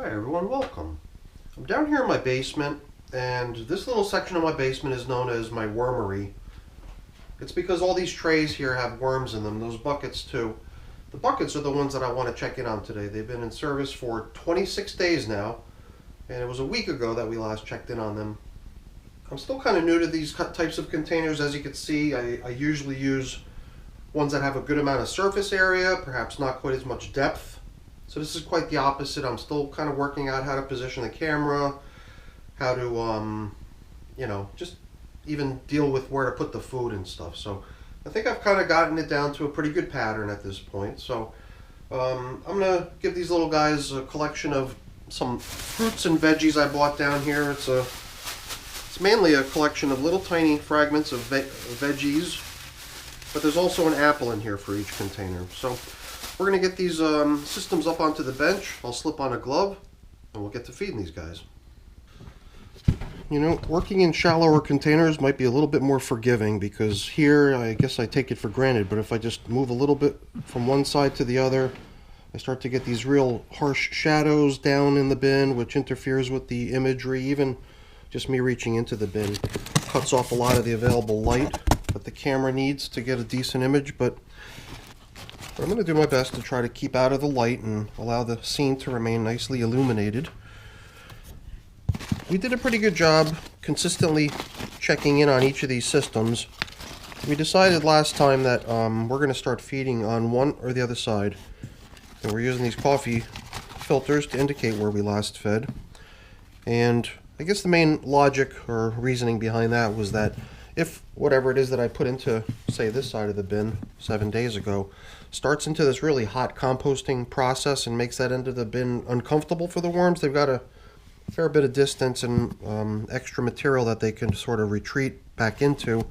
Hi everyone, welcome. I'm down here in my basement, and this little section of my basement is known as my wormery. It's because all these trays here have worms in them, those buckets too. The buckets are the ones that I want to check in on today. They've been in service for 26 days now, and it was a week ago that we last checked in on them. I'm still kind of new to these types of containers. As you can see, I usually use ones that have a good amount of surface area, perhaps not quite as much depth. So this is quite the opposite. I'm still kind of working out how to position the camera, how to, just even deal with where to put the food and stuff. So I think I've kind of gotten it down to a pretty good pattern at this point. So I'm going to give these little guys a collection of some fruits and veggies I bought down here. It's mainly a collection of little tiny fragments of veggies, but there's also an apple in here for each container. So we're going to get these systems up onto the bench. I'll slip on a glove and we'll get to feeding these guys. You know, working in shallower containers might be a little bit more forgiving because here I guess I take it for granted, but if I just move a little bit from one side to the other, I start to get these real harsh shadows down in the bin, which interferes with the imagery. Even just me reaching into the bin cuts off a lot of the available light that the camera needs to get a decent image, but I'm going to do my best to try to keep out of the light and allow the scene to remain nicely illuminated. We did a pretty good job consistently checking in on each of these systems. We decided last time that we're going to start feeding on one or the other side. And we're using these coffee filters to indicate where we last fed. And I guess the main logic or reasoning behind that was that if whatever it is that I put into, say, this side of the bin 7 days ago, starts into this really hot composting process and makes that end of the bin uncomfortable for the worms, they've got a fair bit of distance and extra material that they can sort of retreat back into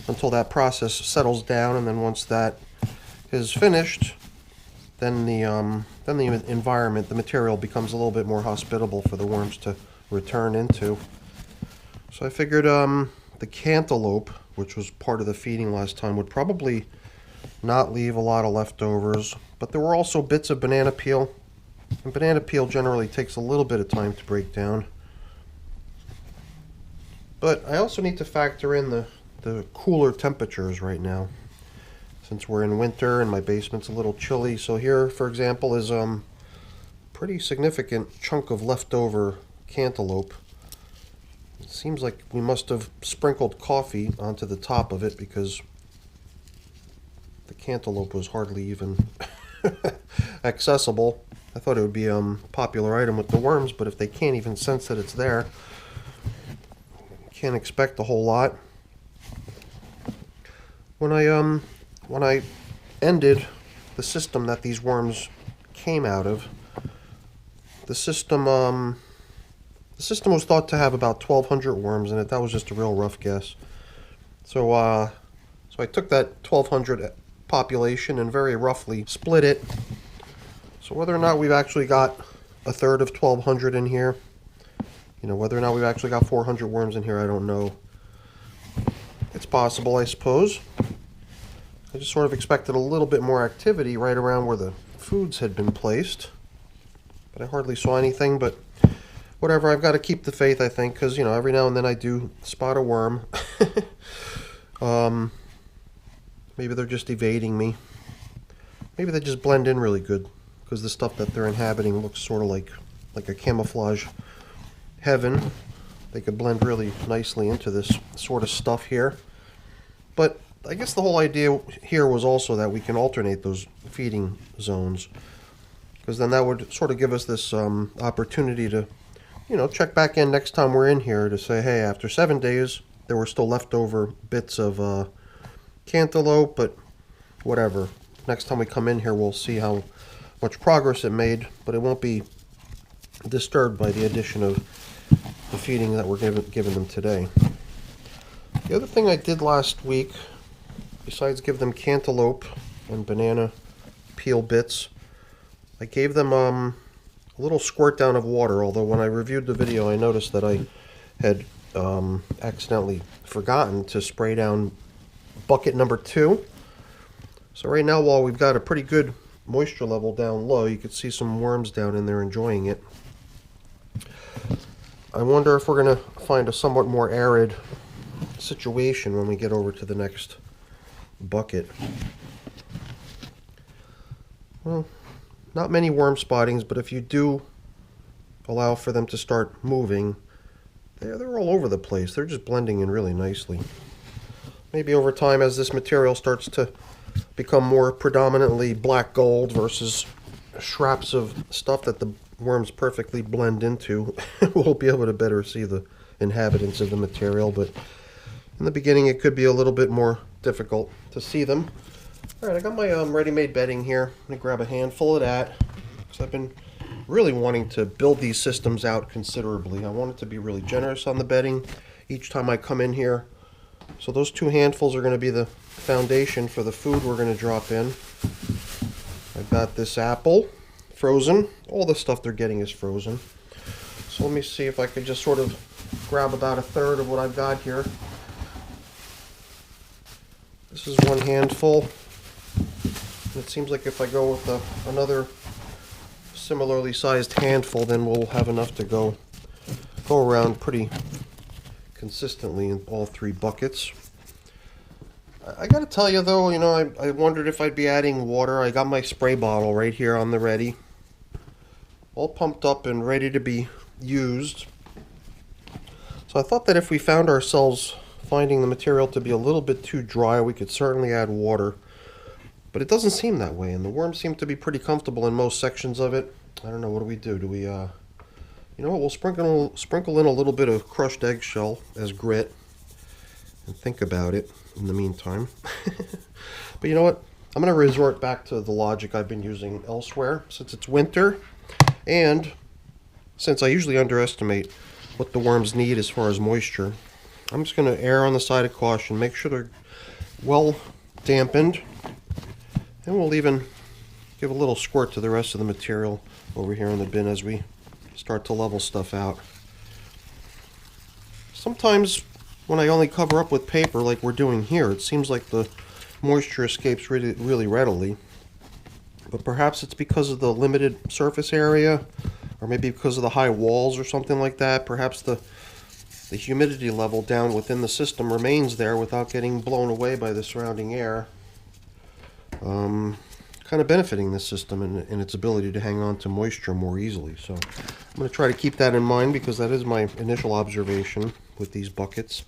until that process settles down. And then once that is finished, then the environment, the material becomes a little bit more hospitable for the worms to return into. So I figured the cantaloupe, which was part of the feeding last time, would probably not leave a lot of leftovers, but there were also bits of banana peel, and banana peel generally takes a little bit of time to break down. But I also need to factor in the cooler temperatures right now, since we're in winter and my basement's a little chilly. So here, for example, is a pretty significant chunk of leftover cantaloupe. It seems like we must have sprinkled coffee onto the top of it because the cantaloupe was hardly even accessible. I thought it would be a popular item with the worms, but if they can't even sense that it's there, can't expect a whole lot. When I ended the system that these worms came out of, the system was thought to have about 1,200 worms in it. That was just a real rough guess. So I took that 1,200 population and very roughly split it. So whether or not we've actually got a third of 1,200 in here, whether or not we've actually got 400 worms in here, I don't know. It's possible, I suppose. I just sort of expected a little bit more activity right around where the foods had been placed, but I hardly saw anything. But whatever, I've got to keep the faith, I think, because, every now and then I do spot a worm. Maybe they're just evading me. Maybe they just blend in really good, because the stuff that they're inhabiting looks sort of like a camouflage heaven. They could blend really nicely into this sort of stuff here. But I guess the whole idea here was also that we can alternate those feeding zones, because then that would sort of give us this opportunity to check back in next time we're in here to say, hey, after 7 days, there were still leftover bits of cantaloupe, but whatever. Next time we come in here, we'll see how much progress it made, but it won't be disturbed by the addition of the feeding that we're giving them today. The other thing I did last week, besides give them cantaloupe and banana peel bits, I gave them a little squirt down of water, although when I reviewed the video I noticed that I had accidentally forgotten to spray down bucket number 2. So right now, while we've got a pretty good moisture level down low, you can see some worms down in there enjoying it. I wonder if we're going to find a somewhat more arid situation when we get over to the next bucket. Well, not many worm spottings, but if you do allow for them to start moving, they're all over the place. They're just blending in really nicely. Maybe over time, as this material starts to become more predominantly black gold versus scraps of stuff that the worms perfectly blend into, we'll be able to better see the inhabitants of the material. But in the beginning, it could be a little bit more difficult to see them. All right, I got my ready-made bedding here. I'm going to grab a handful of that because I've been really wanting to build these systems out considerably. I want it to be really generous on the bedding each time I come in here. So those 2 handfuls are going to be the foundation for the food we're going to drop in. I've got this apple, frozen. All the stuff they're getting is frozen. So let me see if I could just sort of grab about 1/3 of what I've got here. This is 1 handful. It seems like if I go with another similarly sized handful, then we'll have enough to go around pretty consistently in all 3 buckets. I gotta tell you though, I wondered if I'd be adding water. I got my spray bottle right here on the ready, all pumped up and ready to be used. So I thought that if we found ourselves finding the material to be a little bit too dry, we could certainly add water. But it doesn't seem that way, and the worms seem to be pretty comfortable in most sections of it. I don't know, what do we do? Do we, you know what, we'll sprinkle in a little bit of crushed eggshell as grit and think about it in the meantime. But you know what? I'm going to resort back to the logic I've been using elsewhere since it's winter, and since I usually underestimate what the worms need as far as moisture. I'm just going to err on the side of caution, make sure they're well dampened, and we'll even give a little squirt to the rest of the material over here in the bin as we start to level stuff out. Sometimes when I only cover up with paper like we're doing here, it seems like the moisture escapes really readily. But perhaps it's because of the limited surface area, or maybe because of the high walls or something like that. Perhaps the humidity level down within the system remains there without getting blown away by the surrounding air. Kind of benefiting this system in its ability to hang on to moisture more easily. So I'm going to try to keep that in mind because that is my initial observation with these buckets.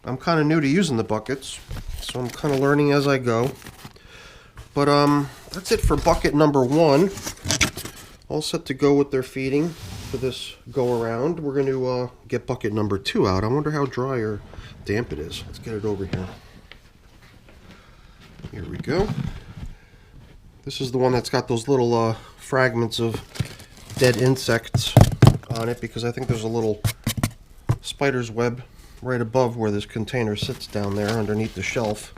I'm kind of new to using the buckets, so I'm kind of learning as I go. But that's it for bucket number 1. All set to go with their feeding for this go around. We're going to get bucket number 2 out. I wonder how dry or damp it is. Let's get it over here. Here we go. This is the one that's got those little fragments of dead insects on it, because I think there's a little spider's web right above where this container sits down there underneath the shelf.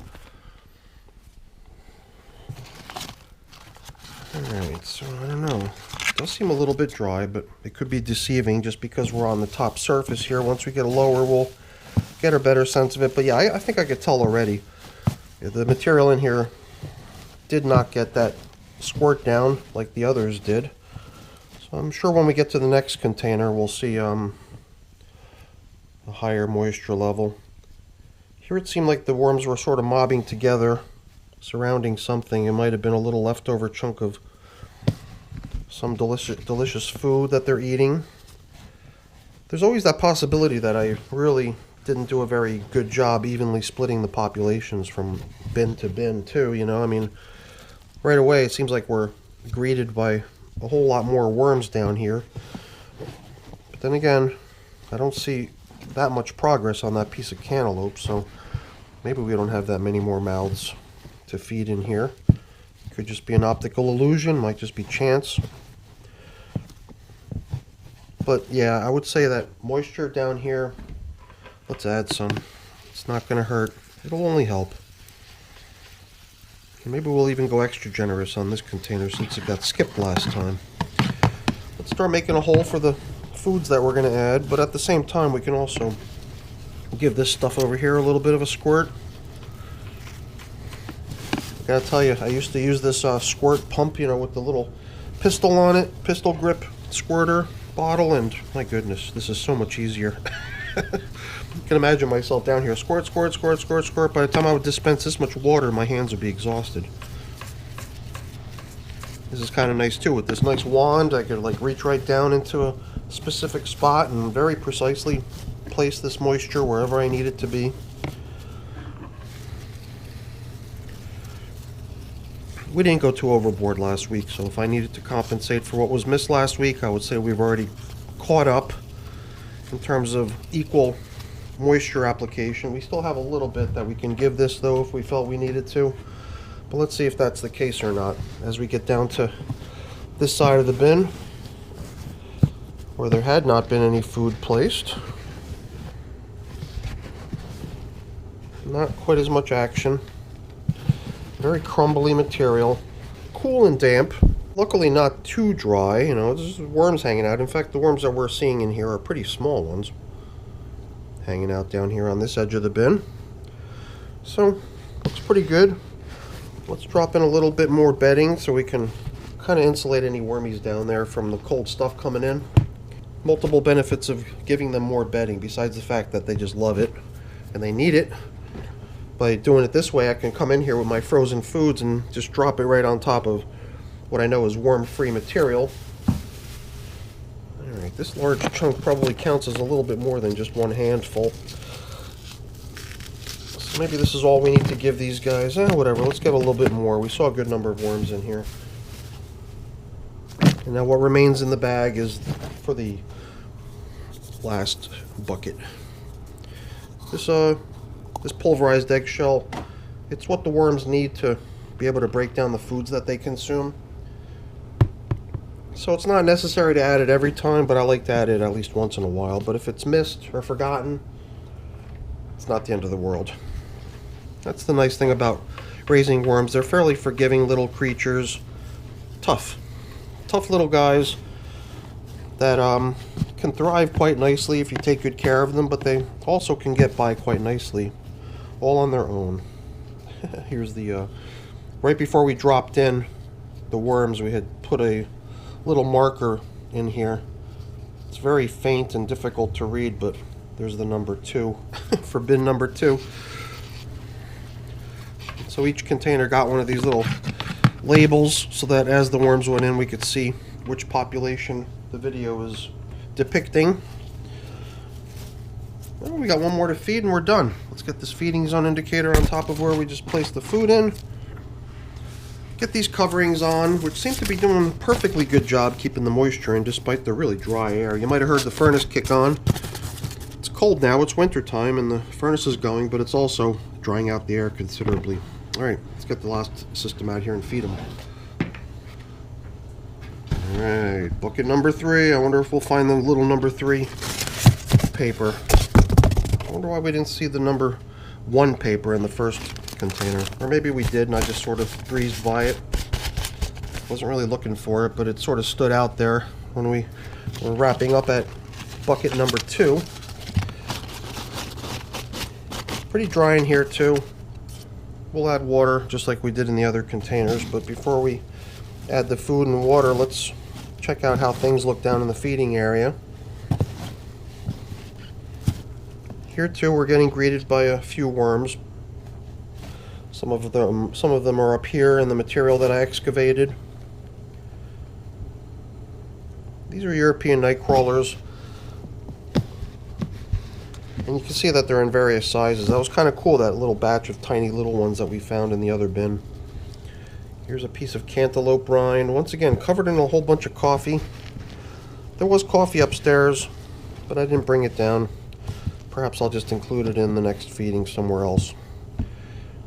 Alright, so I don't know. It does seem a little bit dry, but it could be deceiving just because we're on the top surface here. Once we get lower, we'll get a better sense of it. But yeah, I think I could tell already. The material in here did not get that squirt down like the others did. So I'm sure when we get to the next container, we'll see a higher moisture level. Here it seemed like the worms were sort of mobbing together, surrounding something. It might have been a little leftover chunk of some delicious food that they're eating. There's always that possibility that I really didn't do a very good job evenly splitting the populations from bin to bin too, you know. I mean, right away it seems like we're greeted by a whole lot more worms down here. But then again, I don't see that much progress on that piece of cantaloupe, so maybe we don't have that many more mouths to feed in here. Could just be an optical illusion, might just be chance. But yeah, I would say that moisture down here, let's add some. It's not going to hurt. It'll only help. And maybe we'll even go extra generous on this container since it got skipped last time. Let's start making a hole for the foods that we're going to add, but at the same time we can also give this stuff over here a little bit of a squirt. I gotta tell you, I used to use this squirt pump, you know, with the little pistol on it, pistol grip squirter. bottle, and my goodness, this is so much easier. I can imagine myself down here, squirt, squirt, squirt, squirt, squirt. By the time I would dispense this much water, my hands would be exhausted. This is kind of nice too. With this nice wand, I could like reach right down into a specific spot and very precisely place this moisture wherever I need it to be. We didn't go too overboard last week, so if I needed to compensate for what was missed last week, I would say we've already caught up in terms of equal moisture application. We still have a little bit that we can give this though if we felt we needed to, but let's see if that's the case or not as we get down to this side of the bin where there had not been any food placed. Not quite as much action. Very crumbly material, cool and damp. Luckily not too dry, you know, there's worms hanging out. In fact, the worms that we're seeing in here are pretty small ones. Hanging out down here on this edge of the bin. So, looks pretty good. Let's drop in a little bit more bedding so we can kind of insulate any wormies down there from the cold stuff coming in. Multiple benefits of giving them more bedding, besides the fact that they just love it and they need it. By doing it this way, I can come in here with my frozen foods and just drop it right on top of what I know is worm-free material. Alright, this large chunk probably counts as a little bit more than just one handful. So maybe this is all we need to give these guys. Whatever, let's get a little bit more. We saw a good number of worms in here. And now what remains in the bag is for the last bucket. This pulverized eggshell, it's what the worms need to be able to break down the foods that they consume. So it's not necessary to add it every time, but I like to add it at least once in a while. But if it's missed or forgotten, it's not the end of the world. That's the nice thing about raising worms. They're fairly forgiving little creatures. Tough little guys that can thrive quite nicely if you take good care of them, but they also can get by quite nicely all on their own. Here's the right before we dropped in the worms, we had put a little marker in here. It's very faint and difficult to read, but there's the number 2 for bin number 2. So each container got one of these little labels so that as the worms went in we could see which population the video is depicting. Well, we got one more to feed and we're done. Let's get this feeding zone indicator on top of where we just placed the food in. Get these coverings on, which seem to be doing a perfectly good job keeping the moisture in despite the really dry air. You might have heard the furnace kick on. It's cold now, it's winter time and the furnace is going, but it's also drying out the air considerably. Alright, let's get the last system out here and feed them. Alright, bucket number 3. I wonder if we'll find the little number 3 paper. I wonder why we didn't see the number 1 paper in the first container. Or maybe we did and I just sort of breezed by it. Wasn't really looking for it, but it sort of stood out there when we were wrapping up at bucket number 2. Pretty dry in here too. We'll add water just like we did in the other containers, but before we add the food and water, let's check out how things look down in the feeding area. Here too we're getting greeted by a few worms. Some of them are up here in the material that I excavated. These are European night crawlers. And you can see that they're in various sizes. That was kind of cool, that little batch of tiny little ones that we found in the other bin. Here's a piece of cantaloupe rind, once again covered in a whole bunch of coffee. There was coffee upstairs, but I didn't bring it down. Perhaps I'll just include it in the next feeding somewhere else.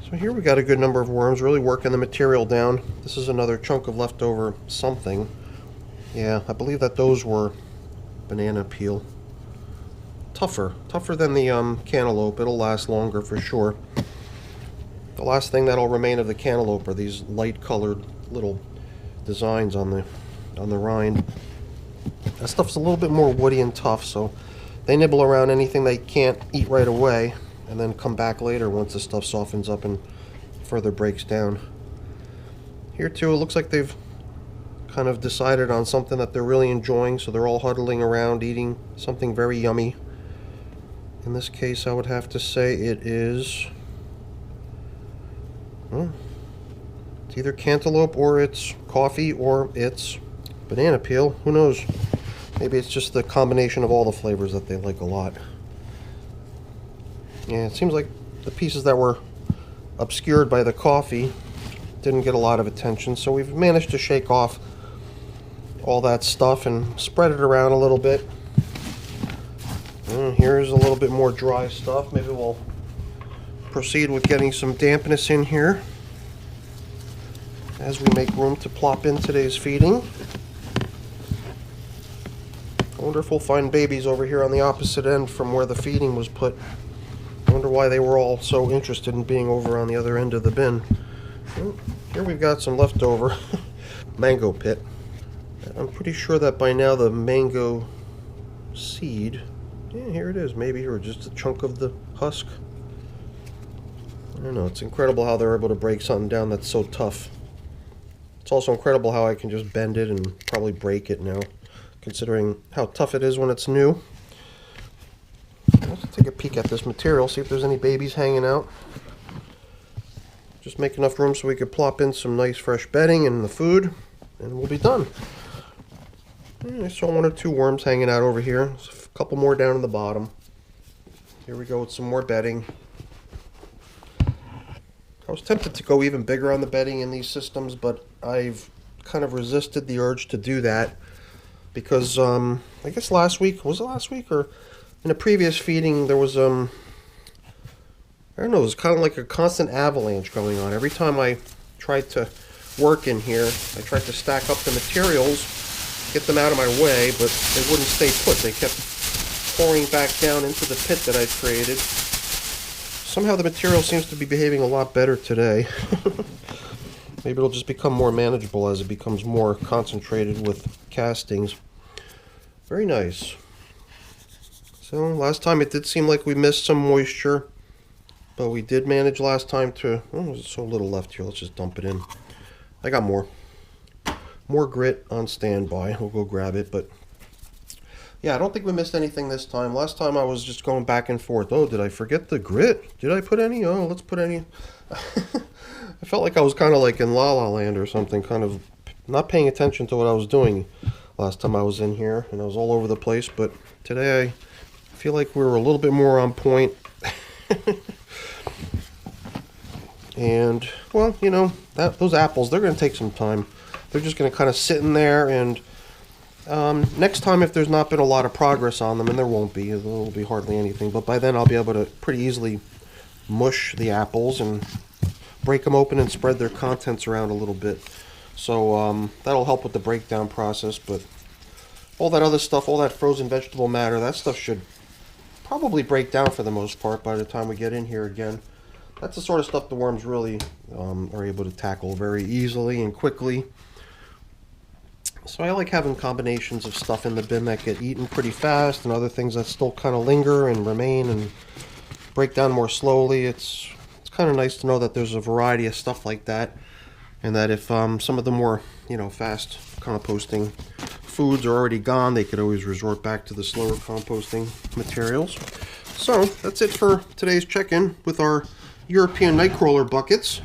So here we got a good number of worms, really working the material down. This is another chunk of leftover something. Yeah, I believe that those were banana peel. Tougher than the cantaloupe. It'll last longer for sure. The last thing that'll remain of the cantaloupe are these light colored little designs on the rind. That stuff's a little bit more woody and tough, so they nibble around anything they can't eat right away and then come back later once the stuff softens up and further breaks down. Here too it looks like they've kind of decided on something that they're really enjoying, so they're all huddling around eating something very yummy. In this case, I would have to say it is, well, it's either cantaloupe or it's coffee or it's banana peel. Who knows? Maybe it's just the combination of all the flavors that they like a lot. Yeah, it seems like the pieces that were obscured by the coffee didn't get a lot of attention, so we've managed to shake off all that stuff and spread it around a little bit. And here's a little bit more dry stuff. Maybe we'll proceed with getting some dampness in here as we make room to plop in today's feeding. I wonder if we'll find babies over here on the opposite end from where the feeding was put. I wonder why they were all so interested in being over on the other end of the bin. Well, here we've got some leftover mango pit. I'm pretty sure that by now the mango seed, yeah, here it is, maybe, or just a chunk of the husk. I don't know, it's incredible how they're able to break something down that's so tough. It's also incredible how I can just bend it and probably break it now, considering how tough it is when it's new. Let's take a peek at this material, see if there's any babies hanging out. Just make enough room so we could plop in some nice fresh bedding and the food, and we'll be done. I saw one or two worms hanging out over here. There's a couple more down in the bottom. Here we go with some more bedding. I was tempted to go even bigger on the bedding in these systems, but I've kind of resisted the urge to do that because I guess last week, was it last week, or in a previous feeding there was I don't know, it was kind of like a constant avalanche going on. Every time I tried to work in here, I tried to stack up the materials, get them out of my way, but they wouldn't stay put. They kept pouring back down into the pit that I'd created. Somehow the material seems to be behaving a lot better today. Maybe it'll just become more manageable as it becomes more concentrated with castings. Very nice. So last time it did seem like we missed some moisture, but we did manage last time to, oh, there's so little left here, let's just dump it in. I got more grit on standby, we'll go grab it, but yeah, I don't think we missed anything this time. Last time I was just going back and forth. Oh, did I forget the grit? Did I put any? Oh, let's put any. I felt like I was kind of like in La La Land or something, kind of not paying attention to what I was doing last time I was in here, and I was all over the place, but today I feel like we were a little bit more on point. And, well, you know, those apples, they're going to take some time. They're just going to kind of sit in there, and next time if there's not been a lot of progress on them, and there won't be, there will be hardly anything, but by then I'll be able to pretty easily mush the apples and break them open and spread their contents around a little bit. So that'll help with the breakdown process, but all that other stuff, all that frozen vegetable matter, that stuff should probably break down for the most part by the time we get in here again. That's the sort of stuff the worms really are able to tackle very easily and quickly. So I like having combinations of stuff in the bin that get eaten pretty fast and other things that still kind of linger and remain and break down more slowly. It's kind of nice to know that there's a variety of stuff like that, and that if some of the more, you know, fast composting foods are already gone, they could always resort back to the slower composting materials. So that's it for today's check-in with our European nightcrawler buckets.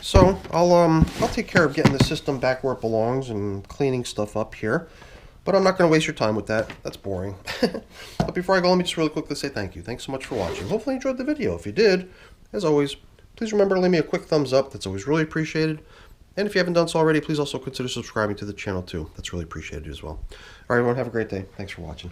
So I'll take care of getting the system back where it belongs and cleaning stuff up here. But I'm not going to waste your time with that. That's boring. But before I go, let me just really quickly say thank you. Thanks so much for watching. Hopefully you enjoyed the video. If you did, as always, please remember to leave me a quick thumbs up. That's always really appreciated. And if you haven't done so already, please also consider subscribing to the channel too. That's really appreciated as well. All right, everyone, have a great day. Thanks for watching.